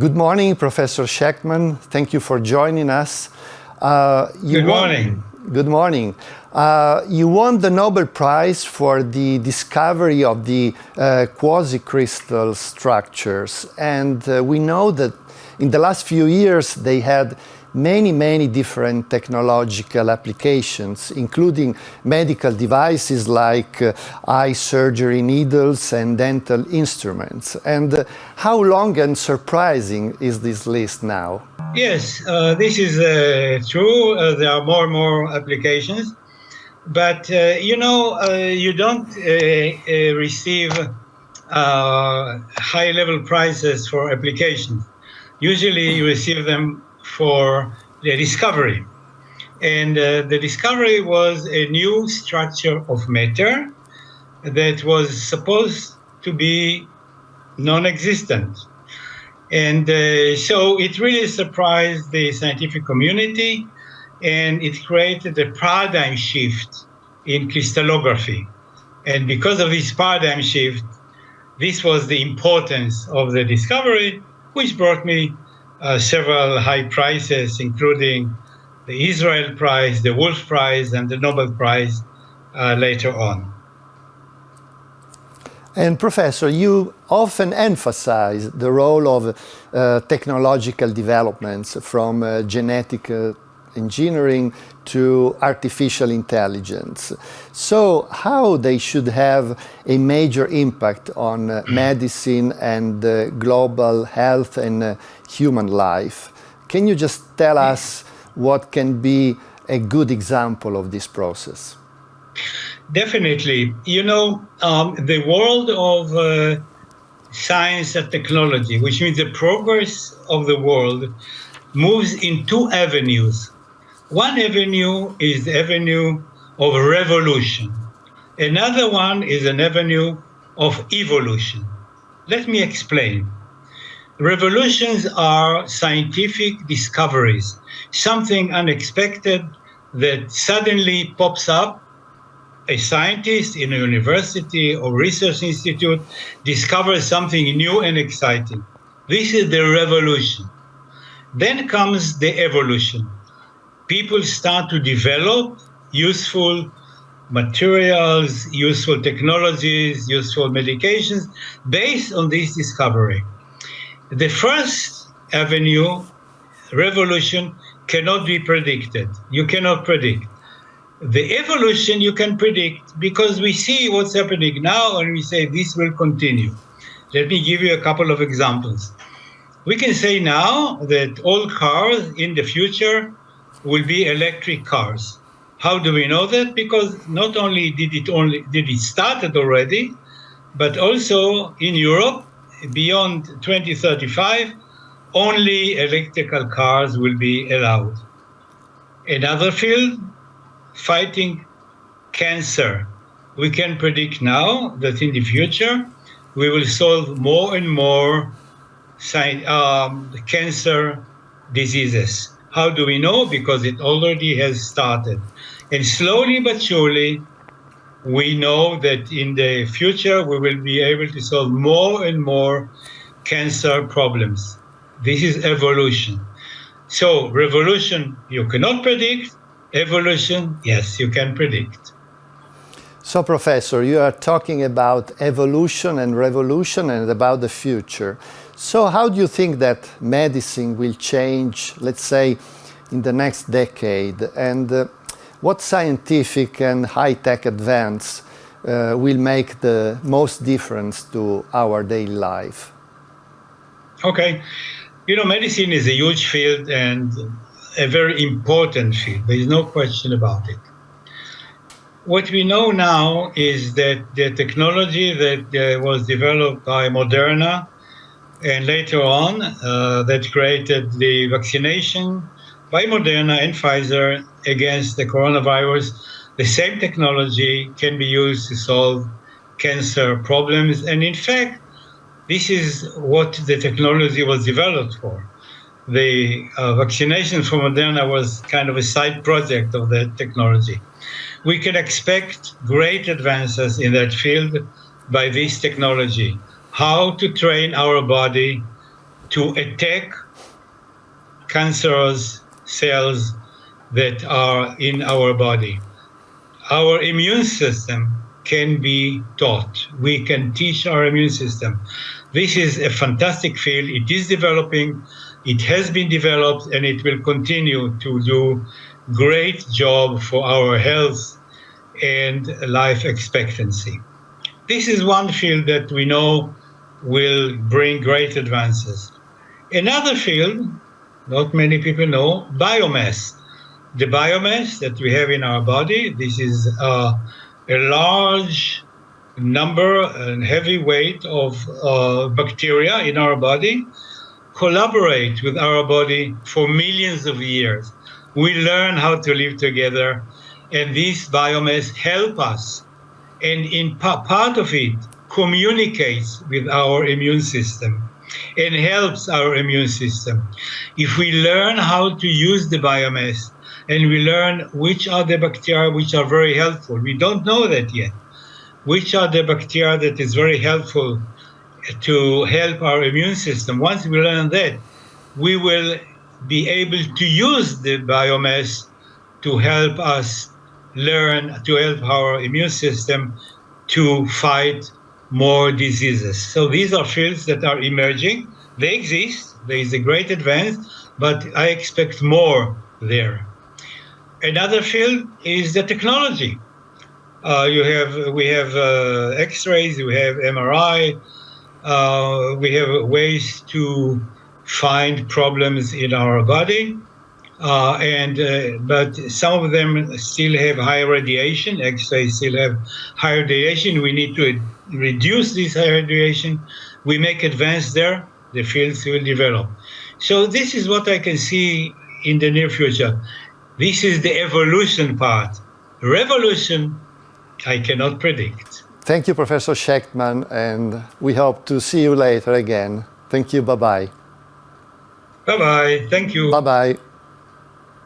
Good morning, Professor Shechtman. Thank you for joining us. Good morning. Good morning. You won the Nobel Prize for the discovery of the quasi-crystal structures, and we know that in the last few years they had many different technological applications, including medical devices like eye surgery needles and dental instruments. And how long and surprising is this list now? Yes, this is true. There are more and more applications. But, you don't receive high-level prizes for applications. Usually you receive them for the discovery. And the discovery was a new structure of matter that was supposed to be non-existent. And so it really surprised the scientific community, and it created a paradigm shift in crystallography. And because of this paradigm shift, this was the importance of the discovery, which brought me several high prizes, including the Israel Prize, the Wolf Prize, and the Nobel Prize later on. And Professor, you often emphasize the role of technological developments from genetic engineering to artificial intelligence. So how they should have a major impact on medicine and global health and human life. Can you just tell us what can be a good example of this process? Definitely. The world of science and technology, which means the progress of the world, moves in two avenues. One avenue is the avenue of revolution. Another one is an avenue of evolution. Let me explain. Revolutions are scientific discoveries, something unexpected that suddenly pops up. A scientist in a university or research institute discovers something new and exciting. This is the revolution. Then comes the evolution. People start to develop useful materials, useful technologies, useful medications based on this discovery. The first avenue, revolution, cannot be predicted. You cannot predict. The evolution you can predict because we see what's happening now and we say this will continue. Let me give you a couple of examples. We can say now that all cars in the future will be electric cars. How do we know that? Because not only did it started already, but also in Europe, beyond 2035, only electrical cars will be allowed. Another field, fighting cancer. We can predict now that in the future we will solve more and more cancer diseases. How do we know? Because it already has started. And slowly but surely, we know that in the future we will be able to solve more and more cancer problems. This is evolution. So revolution you cannot predict. Evolution, yes, you can predict. So, Professor, you are talking about evolution and revolution and about the future. So how do you think that medicine will change, let's say, in the next decade? And what scientific and high-tech advance will make the most difference to our daily life? Okay. Medicine is a huge field and a very important field. There is no question about it. What we know now is that the technology that was developed by Moderna and later on that created the vaccination by Moderna and Pfizer against the coronavirus, the same technology can be used to solve cancer problems. And in fact, this is what the technology was developed for. The vaccination for Moderna was kind of a side project of that technology. We can expect great advances in that field by this technology. How to train our body to attack cancerous cells that are in our body. Our immune system can be taught. We can teach our immune system. This is a fantastic field. It is developing. It has been developed, and it will continue to do great job for our health and life expectancy. This is one field that we know will bring great advances. Another field, not many people know, biomass. The biomass that we have in our body, this is a large number and heavy weight of bacteria in our body, collaborate with our body for millions of years. We learn how to live together, and this biomass help us, and in part of it communicates with our immune system and helps our immune system. If we learn how to use the biomass, and we learn which are the bacteria which are very helpful, we don't know that yet, which are the bacteria that is very helpful to help our immune system. Once we learn that, we will be able to use the biomass to help us learn, to help our immune system to fight more diseases. So these are fields that are emerging. They exist. There is a great advance, but I expect more there. Another field is the technology. We have X-rays, we have MRI, we have ways to find problems in our body, but some of them still have high radiation. X-rays still have high radiation. We need to reduce this high radiation. We make advance there, the fields will develop. So this is what I can see in the near future. This is the evolution part. Revolution, I cannot predict. Thank you, Professor Shechtman, and we hope to see you later again. Thank you. Bye-bye. Bye-bye. Thank you. Bye-bye.